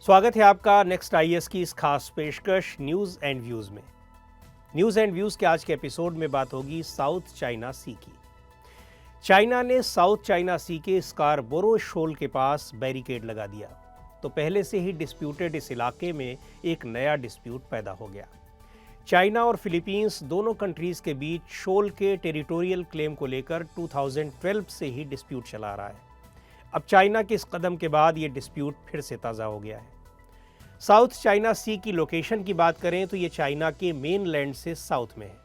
स्वागत है आपका नेक्स्ट आईएएस की इस खास पेशकश न्यूज़ एंड व्यूज़ में। न्यूज़ एंड व्यूज़ के आज के एपिसोड में बात होगी साउथ चाइना सी की। चाइना ने साउथ चाइना सी के स्कारबोरो शोल के पास बैरिकेड लगा दिया, तो पहले से ही डिस्प्यूटेड इस इलाके में एक नया डिस्प्यूट पैदा हो गया। चाइना और फिलीपींस दोनों कंट्रीज़ के बीच शोल के टेरिटोरियल क्लेम को लेकर 2012 से ही डिस्प्यूट चला आ रहा है। अब चाइना के इस कदम के बाद ये डिस्प्यूट फिर से ताज़ा हो गया है। साउथ चाइना सी की लोकेशन की बात करें तो ये चाइना के मेनलैंड से साउथ में है।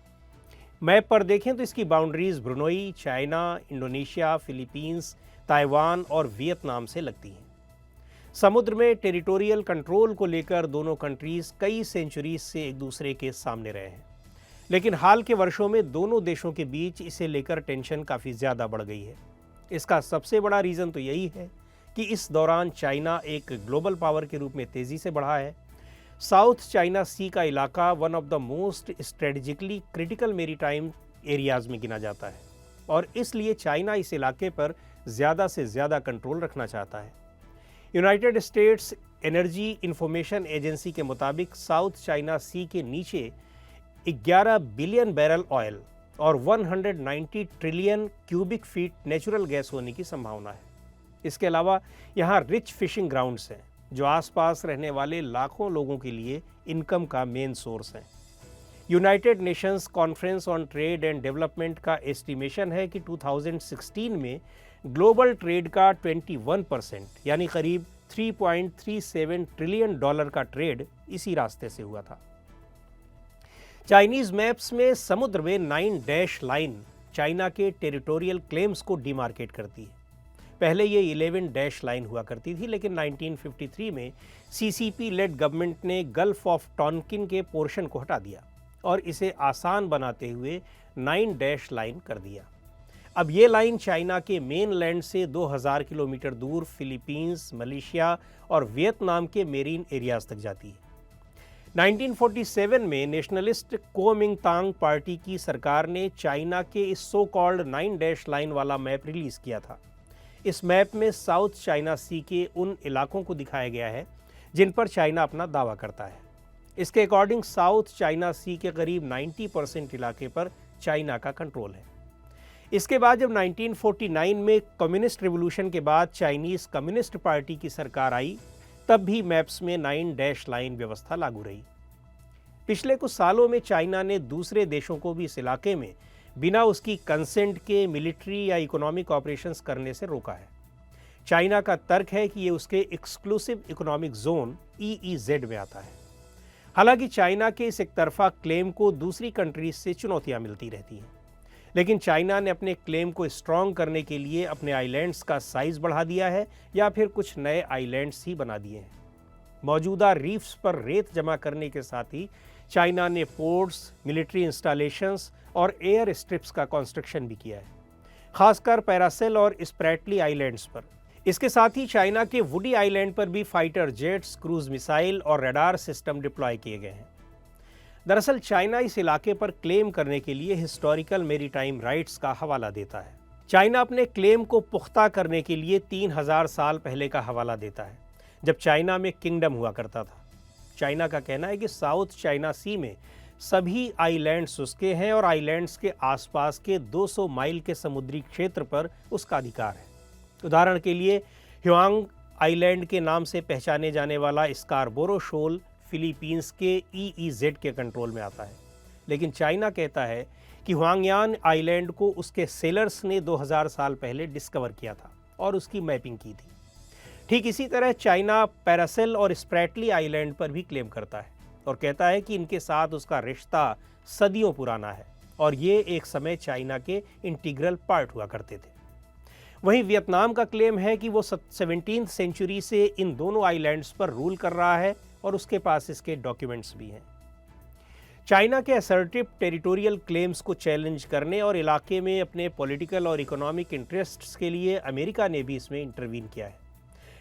मैप पर देखें तो इसकी boundaries Brunei, China, Indonesia, Philippines, Taiwan और वियतनाम से लगती हैं। समुद्र में टेरिटोरियल कंट्रोल को लेकर दोनों कंट्रीज कई सेंचुरीज से एक दूसरे के सामने रहे हैं, लेकिन हाल के वर्षों में दोनों देशों के बीच इसे लेकर टेंशन काफ़ी ज़्यादा बढ़ गई है। इसका सबसे बड़ा रीज़न तो यही है कि इस दौरान चाइना एक ग्लोबल पावर के रूप में तेज़ी से बढ़ा है। साउथ चाइना सी का इलाका one of the most strategically critical maritime areas में गिना जाता है और इसलिए चाइना इस इलाके पर ज़्यादा से ज़्यादा कंट्रोल रखना चाहता है। United states energy information agency के मुताबिक साउथ चाइना सी के नीचे 11 बिलियन बैरल ऑयल और 190 trillion cubic feet natural gas होने की संभावना है। इसके अलावा यहाँ रिच फिशिंग ग्राउंड्स हैं जो आसपास रहने वाले लाखों लोगों के लिए इनकम का मेन सोर्स हैं। United Nations conference on trade and development का एस्टिमेशन है कि 2016 में ग्लोबल ट्रेड का 21% यानी करीब 3.37 ट्रिलियन डॉलर का ट्रेड इसी रास्ते से हुआ था। चाइनीज़ मैप्स में समुद्र में 9 डैश लाइन चाइना के टेरिटोरियल क्लेम्स को डिमार्केट करती है। पहले ये 11 डैश लाइन हुआ करती थी, लेकिन 1953 में सीसीपी लेड गवर्नमेंट ने गल्फ ऑफ टॉनकिन के पोर्शन को हटा दिया और इसे आसान बनाते हुए 9 डैश लाइन कर दिया। अब ये लाइन चाइना के मेनलैंड से 2000 किलोमीटर दूर फिलीपींस, मलेशिया और वियतनाम के मेरीन एरियाज तक जाती है। 1947 में नेशनलिस्ट कुओमिंगतांग पार्टी की सरकार ने चाइना के इस सो कॉल्ड 9 डैश लाइन वाला मैप रिलीज़ किया था। इस मैप में साउथ चाइना सी के उन इलाकों को दिखाया गया है जिन पर चाइना अपना दावा करता है। इसके अकॉर्डिंग साउथ चाइना सी के करीब 90% इलाके पर चाइना का कंट्रोल है। इसके बाद जब 1949 में कम्युनिस्ट रिवॉल्यूशन के बाद चाइनीज़ कम्युनिस्ट पार्टी की सरकार आई, तब भी मैप्स में 9 डैश लाइन व्यवस्था लागू रही। पिछले कुछ सालों में चाइना ने दूसरे देशों को भी इस इलाके में बिना उसकी कंसेंट के मिलिट्री या इकोनॉमिक ऑपरेशंस करने से रोका है। चाइना का तर्क है कि ये उसके एक्सक्लूसिव इकोनॉमिक जोन EEZ में आता है। हालांकि चाइना के इस एकतरफा क्लेम को दूसरी कंट्रीज से चुनौतियां मिलती रहती हैं, लेकिन चाइना ने अपने क्लेम को स्ट्रॉन्ग करने के लिए अपने आइलैंड्स का साइज बढ़ा दिया है या फिर कुछ नए आइलैंड्स ही बना दिए हैं। मौजूदा रीफ्स पर रेत जमा करने के साथ ही चाइना ने पोर्ट्स, मिलिट्री इंस्टॉलेशंस और एयर स्ट्रिप्स का कंस्ट्रक्शन भी किया है, खासकर पैरासेल और स्प्रैटली आइलैंड्स पर। इसके साथ ही चाइना के वुडी आइलैंड पर भी फाइटर जेट्स, क्रूज मिसाइल और रडार सिस्टम डिप्लॉय किए गए हैं। दरअसल चाइना इस इलाके पर क्लेम करने के लिए हिस्टोरिकल मेरीटाइम राइट्स का हवाला देता है। चाइना अपने क्लेम को पुख्ता करने के लिए 3000 साल पहले का हवाला देता है, जब चाइना में किंगडम हुआ करता था। चाइना का कहना है कि साउथ चाइना सी में सभी आइलैंड्स उसके हैं और आइलैंड्स के आसपास के 200 माइल के समुद्री क्षेत्र पर उसका अधिकार है। उदाहरण के लिए ह्युआंग आइलैंड के नाम से पहचाने जाने वाला स्कारबोरो शोल फिलीपींस के EEZ के कंट्रोल में आता है, लेकिन चाइना कहता है कि ह्वांगयान आइलैंड को उसके सेलर्स ने 2000 साल पहले डिस्कवर किया था और उसकी मैपिंग की थी। ठीक इसी तरह चाइना पैरासेल और स्प्रैटली आइलैंड पर भी क्लेम करता है और कहता है कि इनके साथ उसका रिश्ता सदियों पुराना है और ये एक समय चाइना के इंटीग्रल पार्ट हुआ करते थे। वहीं वियतनाम का क्लेम है कि वो 17वीं सेंचुरी से इन दोनों आइलैंड्स पर रूल कर रहा है और उसके पास इसके डॉक्यूमेंट्स भी हैं। चाइना के असर्टिव टेरिटोरियल क्लेम्स को चैलेंज करने और इलाके में अपने पॉलिटिकल और इकोनॉमिक इंटरेस्ट्स के लिए अमेरिका ने भी इसमें इंटरवीन किया है।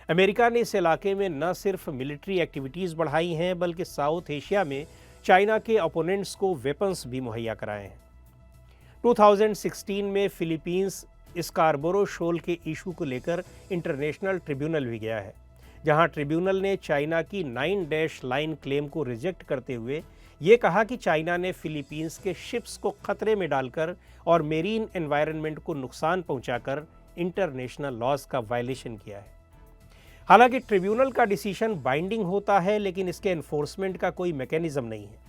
अमेरिका ने इस इलाके में न सिर्फ मिलिट्री एक्टिविटीज़ बढ़ाई हैं, बल्कि साउथ एशिया में चाइना के अपोनेंट्स को वेपन्स भी मुहैया कराए हैं। 2016 में फिलीपींस स्कारबोरो शोल के इशू को लेकर इंटरनेशनल ट्रिब्यूनल भी गया है, जहां ट्रिब्यूनल ने चाइना की 9 डैश लाइन क्लेम को रिजेक्ट करते हुए ये कहा कि चाइना ने फिलीपींस के शिप्स को खतरे में डालकर और मेरीन एनवायरनमेंट को नुकसान पहुंचाकर इंटरनेशनल लॉज का वायलेशन किया है। हालांकि ट्रिब्यूनल का डिसीजन बाइंडिंग होता है, लेकिन इसके एनफोर्समेंट का कोई मैकेनिज्म नहीं है।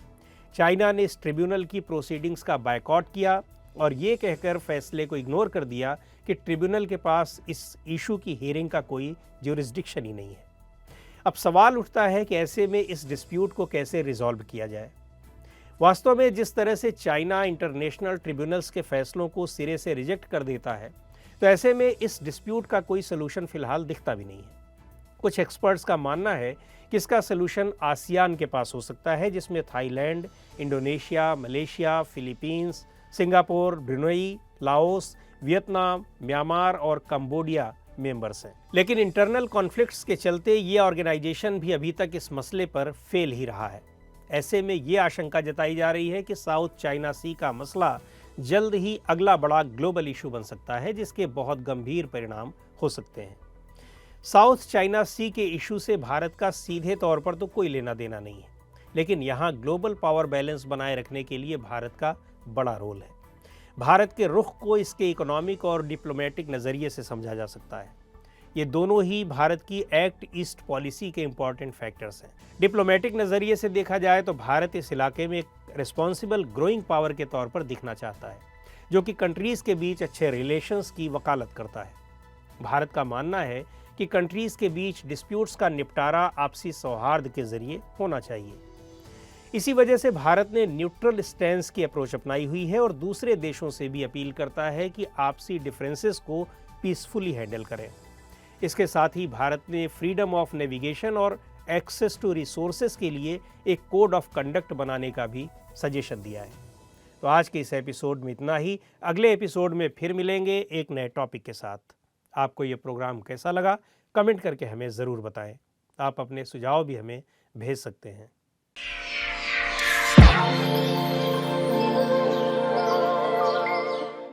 चाइना ने इस ट्रिब्यूनल की प्रोसीडिंग्स का बायकॉट किया और ये कहकर फैसले को इग्नोर कर दिया कि ट्रिब्यूनल के पास इस इशू की हियरिंग का कोई ज्यूरिसडिक्शन ही नहीं है। अब सवाल उठता है कि ऐसे में इस डिस्प्यूट को कैसे रिजॉल्व किया जाए। वास्तव में जिस तरह से चाइना इंटरनेशनल ट्रिब्यूनल्स के फैसलों को सिरे से रिजेक्ट कर देता है, तो ऐसे में इस डिस्प्यूट का कोई सलूशन फिलहाल दिखता भी नहीं है। कुछ एक्सपर्ट्स का मानना है कि इसका सलूशन आसियान के पास हो सकता है, जिसमें Thailand, Indonesia, Malaysia, Philippines, Singapore, Brunei, Laos, Vietnam, Myanmar और कंबोडिया मेंबर्स हैं। लेकिन इंटरनल कॉन्फ्लिक्ट्स के चलते ये ऑर्गेनाइजेशन भी अभी तक इस मसले पर फेल ही रहा है। ऐसे में ये आशंका जताई जा रही है कि साउथ चाइना सी का मसला जल्द ही अगला बड़ा ग्लोबल इशू बन सकता है, जिसके बहुत गंभीर परिणाम हो सकते हैं। साउथ चाइना सी के इशू से भारत का सीधे तौर पर तो कोई लेना देना नहीं है, लेकिन यहाँ ग्लोबल पावर बैलेंस बनाए रखने के लिए भारत का बड़ा रोल है। भारत के रुख को इसके इकोनॉमिक और डिप्लोमेटिक नज़रिए से समझा जा सकता है। ये दोनों ही भारत की एक्ट ईस्ट पॉलिसी के इंपॉर्टेंट फैक्टर्स हैं। डिप्लोमेटिक नज़रिए से देखा जाए तो भारत इस इलाके में एक रिस्पॉन्सिबल ग्रोइंग पावर के तौर पर दिखना चाहता है, जो कि कंट्रीज़ के बीच अच्छे रिलेशंस की वकालत करता है। भारत का मानना है कि कंट्रीज़ के बीच डिस्प्यूट्स का निपटारा आपसी सौहार्द के जरिए होना चाहिए। इसी वजह से भारत ने न्यूट्रल स्टैंस की अप्रोच अपनाई हुई है और दूसरे देशों से भी अपील करता है कि आपसी डिफरेंसेस को पीसफुली हैंडल करें। इसके साथ ही भारत ने फ्रीडम ऑफ नेविगेशन और एक्सेस टू रिसोर्सेज के लिए एक कोड ऑफ कंडक्ट बनाने का भी सजेशन दिया है। तो आज के इस एपिसोड में इतना ही। अगले एपिसोड में फिर मिलेंगे एक नए टॉपिक के साथ। आपको ये प्रोग्राम कैसा लगा कमेंट करके हमें ज़रूर बताएं। आप अपने सुझाव भी हमें भेज सकते हैं।